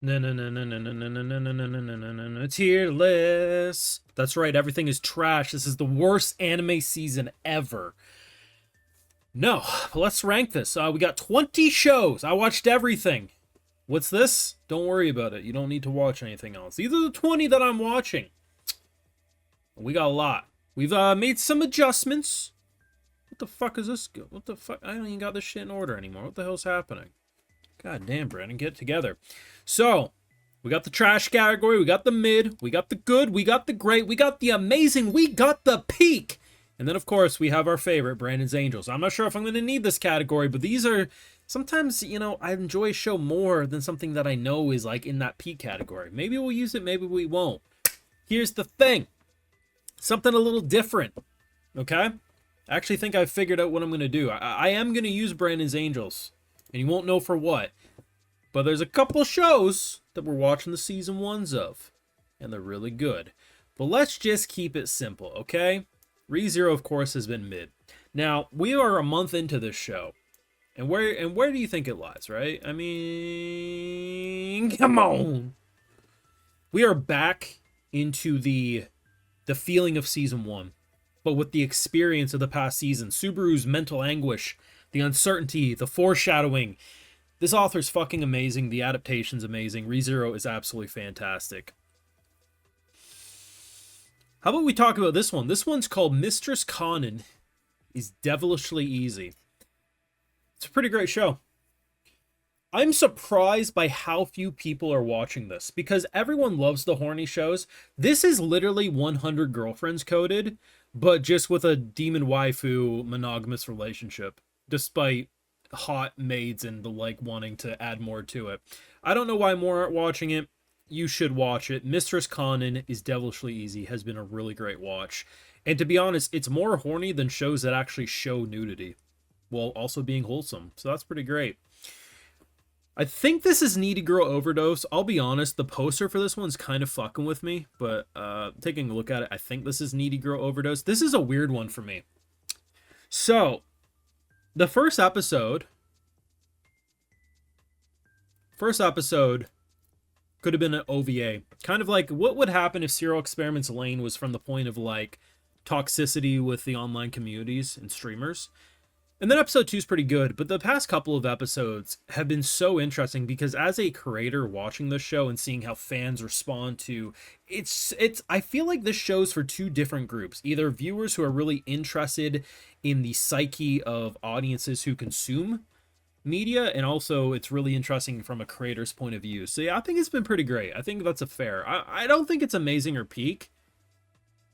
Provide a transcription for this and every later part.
No, no, no, no, no, no, no, no, no, no, no, no, no, no, no, tier list. That's right, everything is trash. This is the worst anime season ever. No, but let's rank this. We got 20 shows. I watched everything. What's this? Don't worry about it. You don't need to watch anything else. These are the 20 that I'm watching. We got a lot. We've made some adjustments. What the fuck is this? What the fuck? I don't even got this shit in order anymore. What the hell's happening? God damn, Brandon, get it together. So, we got the trash category, we got the mid, we got the good, we got the great, we got the amazing, we got the peak. And then, of course, we have our favorite, Brandon's Angels. I'm not sure if I'm going to need this category, but these are... Sometimes, you know, I enjoy a show more than something that I know is, like, in that peak category. Maybe we'll use it, maybe we won't. Here's the thing. Something a little different, okay? I actually think I've figured out what I'm going to do. I am going to use Brandon's Angels, and you won't know for what. But there's a couple shows that we're watching the season ones of, and they're really good. But let's just keep it simple, okay? ReZero, of course, has been mid. Now, we are a month into this show. And where do you think it lies, right? I mean, come on. We are back into the feeling of season one, but with the experience of the past season. Subaru's mental anguish, the uncertainty, the foreshadowing. This author's fucking amazing. The adaptation's amazing. ReZero is absolutely fantastic. How about we talk about this one? This one's called Mistress Conan is Devilishly Easy. It's a pretty great show. I'm surprised by how few people are watching this because everyone loves the horny shows. This is literally 100 Girlfriends coded, but just with a demon waifu monogamous relationship, despite hot maids and the like wanting to add more to it. I don't know why more aren't watching it. You should watch it. Mistress Conan is Devilishly Easy, has been a really great watch. And to be honest, it's more horny than shows that actually show nudity, while also being wholesome. So that's pretty great. I think this is Needy Girl Overdose. I'll be honest, the poster for this one's kind of fucking with me, but taking a look at it, I think this is Needy Girl Overdose. This is a weird one for me. So, the first episode could have been an OVA. Kind of like what would happen if Serial Experiments Lane was from the point of like toxicity with the online communities and streamers. And then episode 2 is pretty good, but the past couple of episodes have been so interesting because as a creator watching this show and seeing how fans respond to it's I feel like this show's for two different groups. Either viewers who are really interested in the psyche of audiences who consume media, and also it's really interesting from a creator's point of view. So yeah, I think it's been pretty great. I think that's a fair. I don't think it's amazing or peak,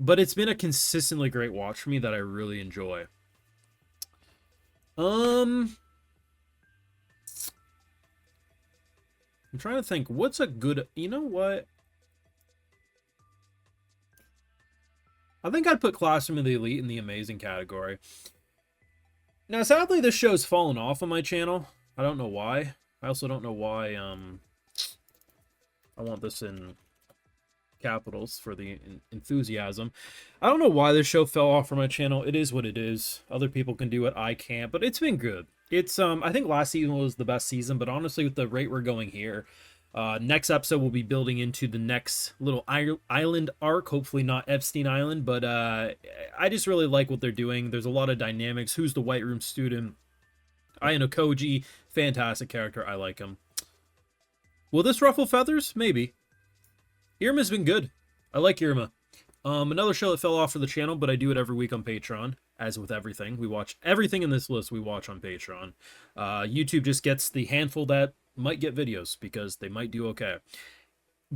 but it's been a consistently great watch for me that I really enjoy. I'm trying to think what's a good, you know what? I think I'd put Classroom of the Elite in the amazing category. Now, sadly, this show's fallen off on my channel. I don't know why. I also don't know why, I want this in capitals for the enthusiasm. I don't know why this show fell off from my channel. It is what it is. Other people can do it. I can't, but it's been good. It's, I think last season was the best season, but honestly, with the rate we're going here, next episode we'll be building into the next little island arc, hopefully not Epstein Island, but I just really like what they're doing. There's a lot of dynamics. Who's the White Room student? Ayano Koji, fantastic character. I like him. Will this ruffle feathers? Maybe. Irma's been good. I like Irma. Another show that fell off for the channel, but I do it every week on Patreon. As with everything, we watch everything in this list we watch on Patreon. YouTube just gets the handful that might get videos because they might do okay.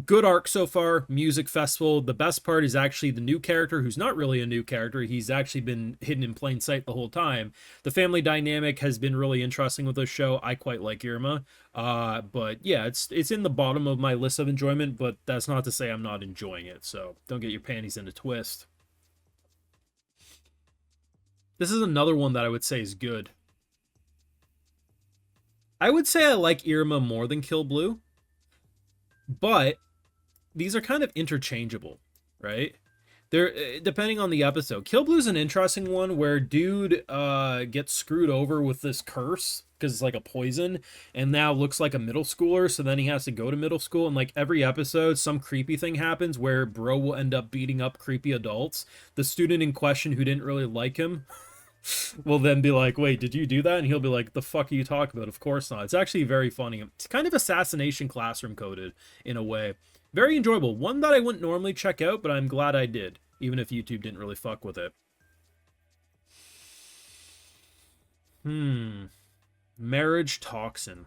Good arc so far. Music festival. The best part is actually the new character, who's not really a new character. He's actually been hidden in plain sight the whole time. The family dynamic has been really interesting with this show. I quite like Irma. But yeah, it's in the bottom of my list of enjoyment, but that's not to say I'm not enjoying it. So don't get your panties in a twist. This is another one that I would say is good. I would say I like Irma more than Killblue, but these are kind of interchangeable, right? Depending on the episode. Killblue's an interesting one where dude gets screwed over with this curse because it's like a poison and now looks like a middle schooler, so then he has to go to middle school, and like every episode some creepy thing happens where bro will end up beating up creepy adults. The student in question who didn't really like him will then be like, wait, did you do that? And he'll be like, the fuck are you talking about? Of course not. It's actually very funny. It's kind of assassination classroom coded in a way. Very enjoyable. One that I wouldn't normally check out, but I'm glad I did, even if YouTube didn't really fuck with it. Marriage Toxin.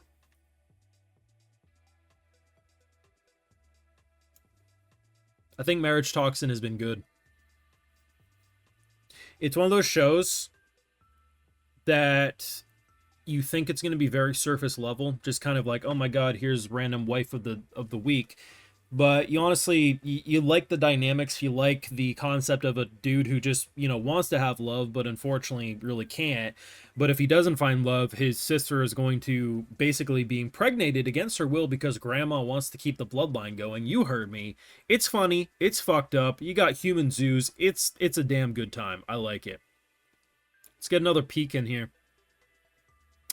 I think Marriage Toxin has been good. It's one of those shows that you think it's going to be very surface level, just kind of like, oh my god, here's random wife of the week. But you honestly, you like the dynamics, you like the concept of a dude who just, you know, wants to have love, but unfortunately really can't. But if he doesn't find love, his sister is going to basically be impregnated against her will because grandma wants to keep the bloodline going. You heard me. It's funny. It's fucked up. You got human zoos. It's a damn good time. I like it. Let's get another peek in here.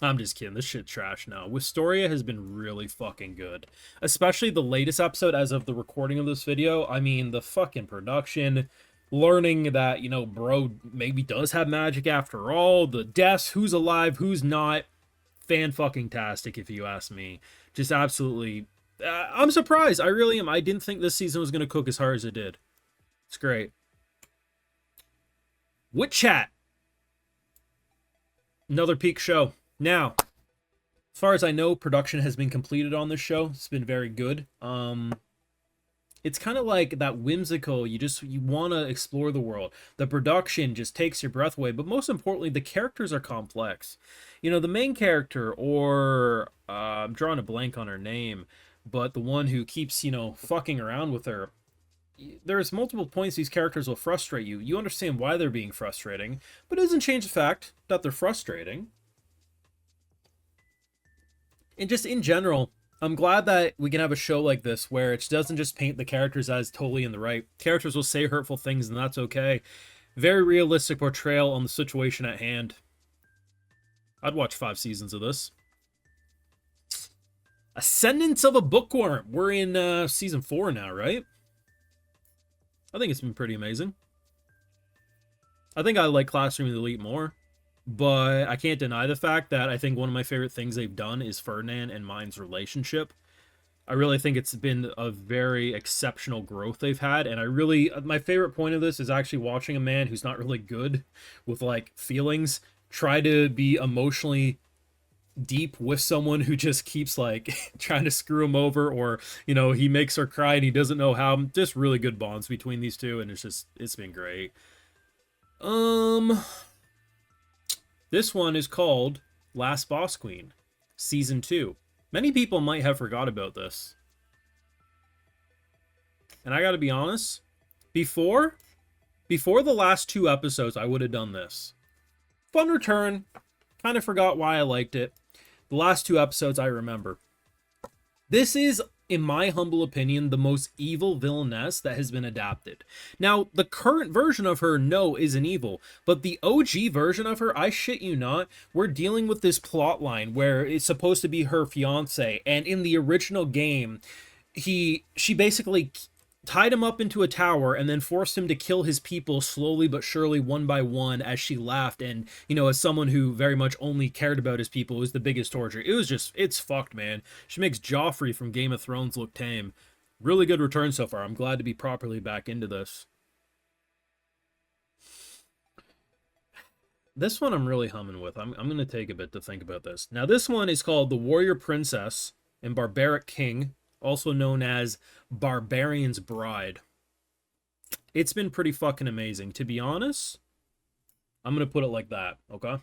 I'm just kidding. This shit's trash now. Wistoria has been really fucking good. Especially the latest episode as of the recording of this video. I mean, the fucking production. Learning that, you know, bro maybe does have magic after all. The deaths, who's alive, who's not. Fan-fucking-tastic, if you ask me. Just absolutely... I'm surprised. I really am. I didn't think this season was going to cook as hard as it did. It's great. Witch Hat. Another peak show. Now, as far as I know, production has been completed on this show. It's been very good. It's kind of like that whimsical, you want to explore the world. The production just takes your breath away, but most importantly, the characters are complex. You know, the main character, or I'm drawing a blank on her name, but the one who keeps, you know, fucking around with her. There's multiple points these characters will frustrate you. You understand why they're being frustrating, but it doesn't change the fact that they're frustrating. And just in general, I'm glad that we can have a show like this where it doesn't just paint the characters as totally in the right. Characters will say hurtful things, and that's okay. Very realistic portrayal on the situation at hand. I'd watch 5 seasons of this. Ascendance of a Bookworm. We're in season 4 now, right? I think it's been pretty amazing. I think I like Classroom Elite more. But I can't deny the fact that I think one of my favorite things they've done is Ferdinand and Mine's relationship. I really think it's been a very exceptional growth they've had. And my favorite point of this is actually watching a man who's not really good with, like, feelings try to be emotionally deep with someone who just keeps, like, trying to screw him over, or, you know, he makes her cry and he doesn't know how. Just really good bonds between these two, and it's been great. This one is called Last Boss Queen, Season 2. Many people might have forgot about this. And I gotta be honest, before the last 2 episodes, I would have done this. Fun return. Kind of forgot why I liked it. The last 2 episodes I remember. This is, in my humble opinion, the most evil villainess that has been adapted. Now, the current version of her, no, isn't evil, but the OG version of her, I shit you not, we're dealing with this plot line where it's supposed to be her fiance, and in the original game, she basically tied him up into a tower and then forced him to kill his people slowly but surely, one by one, as she laughed. And, you know, as someone who very much only cared about his people, it was the biggest torture. It was just, it's fucked, man. She makes Joffrey from Game of Thrones look tame. Really good return so far. I'm glad to be properly back into this. This one I'm really humming with. I'm going to take a bit to think about this. Now, this one is called The Warrior Princess and Barbaric King, also known as Barbarian's Bride. It's been pretty fucking amazing. To be honest, I'm going to put it like that, okay?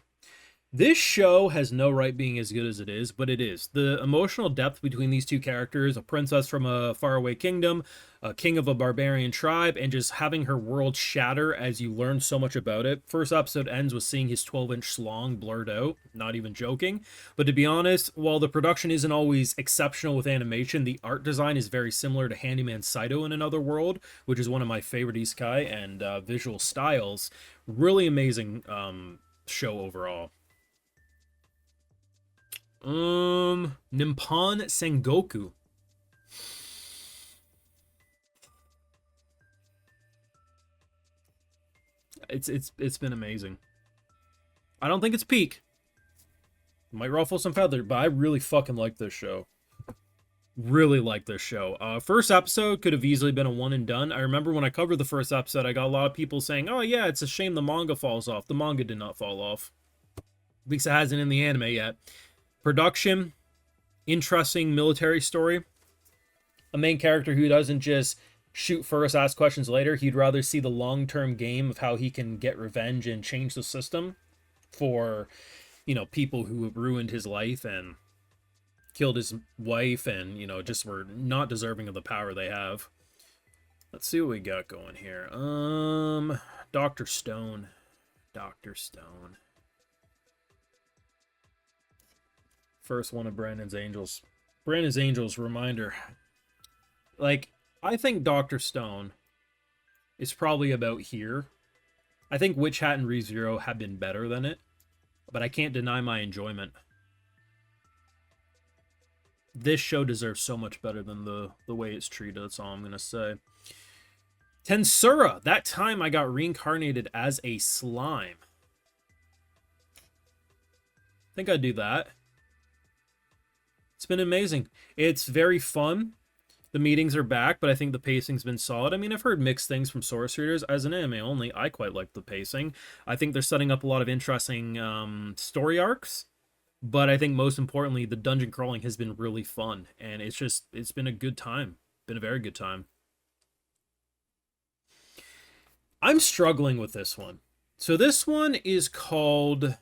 This show has no right being as good as it is, but it is. The emotional depth between these two characters, a princess from a faraway kingdom, a king of a barbarian tribe, and just having her world shatter as you learn so much about it. First episode ends with seeing his 12-inch schlong blurred out, not even joking. But to be honest, while the production isn't always exceptional with animation, the art design is very similar to Handyman Saito in Another World, which is one of my favorite isekai, and visual styles. Really amazing show overall. Nippon Sengoku. It's been amazing. I don't think it's peak. Might ruffle some feathers, but I really fucking like this show. Really like this show. First episode could have easily been a one and done. I remember when I covered the first episode, I got a lot of people saying, "Oh yeah, it's a shame the manga falls off." The manga did not fall off. At least it hasn't in the anime yet. Production, interesting military story. A main character who doesn't just shoot first, ask questions later. He'd rather see the long-term game of how he can get revenge and change the system for, you know, people who have ruined his life and killed his wife and, you know, just were not deserving of the power they have. Let's see what we got going here. Dr. Stone. Dr. Stone. First one of Brandon's Angels. Brandon's Angels, reminder. Like, I think Dr. Stone is probably about here. I think Witch Hat and ReZero have been better than it, but I can't deny my enjoyment. This show deserves so much better than the way it's treated, that's all I'm going to say. Tensura! That time I got reincarnated as a slime. I think I'd do that. It's been amazing. It's very fun. The meetings are back, but I think the pacing's been solid. I mean, I've heard mixed things from source readers. As an anime only, I quite like the pacing. I think they're setting up a lot of interesting story arcs, but I think most importantly, the dungeon crawling has been really fun, and it's been a good time. Been a very good time. I'm struggling with this one. So this one is called...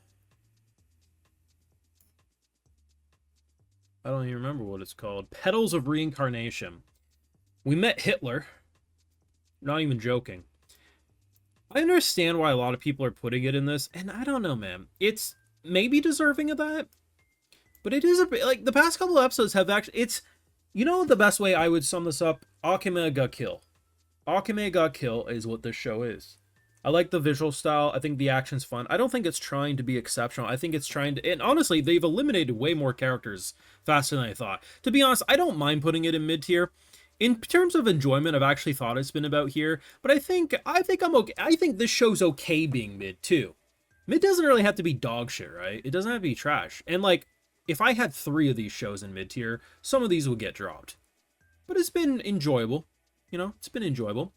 I don't even remember what it's called. Petals of Reincarnation. We met Hitler. Not even joking. I understand why a lot of people are putting it in this, and I don't know, man. It's maybe deserving of that, but it is a bit, like, the past couple of episodes have actually, it's, you know, the best way I would sum this up, Akame ga Kill. Akame ga Kill is what this show is. I like the visual style. I think the action's fun. I don't think it's trying to be exceptional. I think it's trying to... And honestly, they've eliminated way more characters faster than I thought. To be honest, I don't mind putting it in mid-tier. In terms of enjoyment, I've actually thought it's been about here. But I think I'm okay. I think this show's okay being mid, too. Mid doesn't really have to be dog shit, right? It doesn't have to be trash. And, like, if I had 3 of these shows in mid-tier, some of these would get dropped. But it's been enjoyable. You know, it's been enjoyable.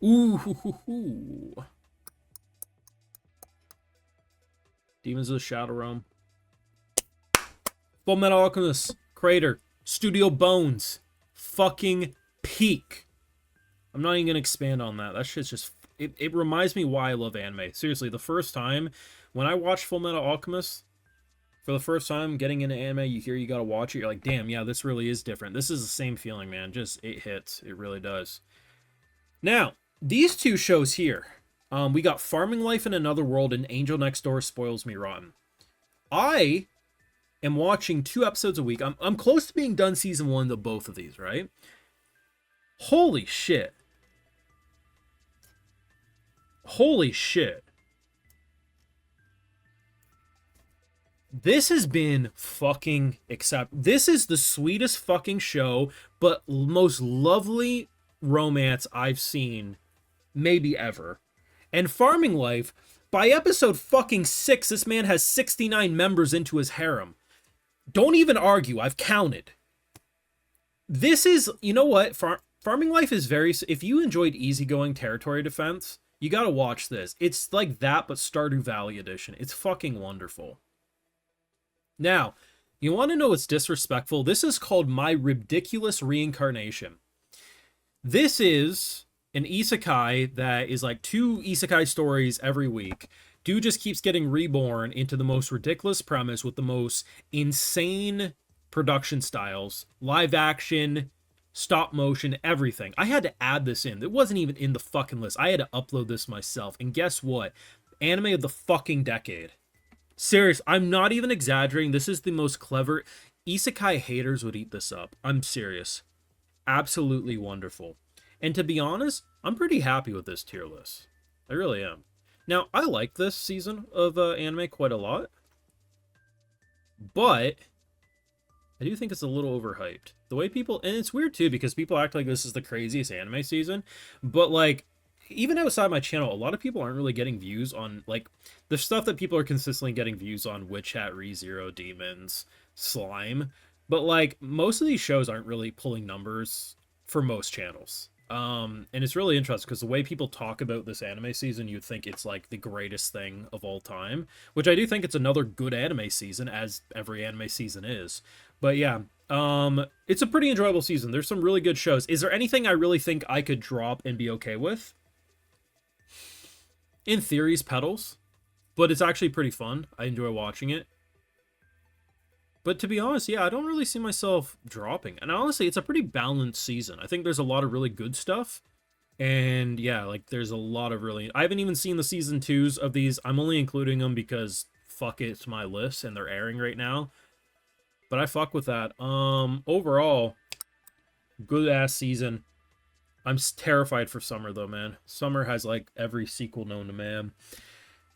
Ooh, hoo, hoo, hoo. Demons of the Shadow Realm. Fullmetal Alchemist, Crater, Studio Bones, fucking peak. I'm not even gonna expand on that. That shit's just... It reminds me why I love anime. Seriously, the first time, when I watched Fullmetal Alchemist, for the first time getting into anime, you hear you gotta watch it, you're like, damn, yeah, this really is different. This is the same feeling, man. Just, it hits. It really does. Now, these two shows here, we got Farming Life in Another World and Angel Next Door Spoils Me Rotten. I am watching 2 episodes a week. I'm close to being done season 1 of both of these, right? Holy shit. Holy shit. This has been fucking This is the sweetest fucking show, but most lovely romance I've seen maybe ever. And Farming Life, by episode fucking 6, this man has 69 members into his harem. Don't even argue, I've counted. This is, you know what, Farming Life is very... If you enjoyed easygoing territory defense, you gotta watch this. It's like that, but Stardew Valley edition. It's fucking wonderful. Now, you want to know what's disrespectful? This is called My Ridiculous Reincarnation. This is an isekai that is like 2 isekai stories every week. Dude just keeps getting reborn into the most ridiculous premise with the most insane production styles, live action, stop motion, everything. I had to add this in. It wasn't even in the fucking list. I had to upload this myself. And guess what? Anime of the fucking decade. Serious, I'm not even exaggerating. This is the most clever. Isekai haters would eat this up. I'm serious. Absolutely wonderful. And to be honest, I'm pretty happy with this tier list. I really am. Now, I like this season of anime quite a lot. But I do think it's a little overhyped. The way people... And it's weird, too, because people act like this is the craziest anime season. But, like, even outside my channel, a lot of people aren't really getting views on, like, the stuff that people are consistently getting views on, Witch Hat, ReZero, Demons, Slime. But, like, most of these shows aren't really pulling numbers for most channels. And it's really interesting because the way people talk about this anime season, you'd think it's, like, the greatest thing of all time. Which I do think it's another good anime season, as every anime season is. But, yeah. It's a pretty enjoyable season. There's some really good shows. Is there anything I really think I could drop and be okay with? In theory's Petals, but it's actually pretty fun. I enjoy watching it. But to be honest, yeah, I don't really see myself dropping. And honestly, it's a pretty balanced season. I think there's a lot of really good stuff. And yeah, like there's a lot of really... I haven't even seen the season 2s of these. I'm only including them because fuck it, it's my list and they're airing right now. But I fuck with that. Overall, good ass season. I'm terrified for summer, though, man. Summer has, like, every sequel known to man.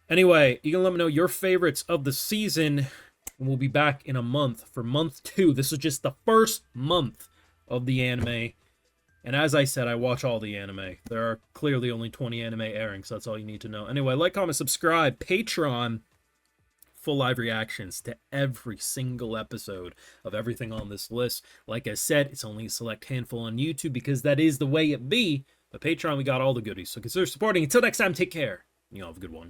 Anyway, you can let me know your favorites of the season. And we'll be back in a month for month 2. This is just the first month of the anime. And as I said, I watch all the anime. There are clearly only 20 anime airing, so that's all you need to know. Anyway, like, comment, subscribe. Patreon. Full live reactions to every single episode of everything on this list. Like I said, it's only a select handful on YouTube because that is the way it be. But Patreon, we got all the goodies. So consider supporting. Until next time, take care. You all have a good one.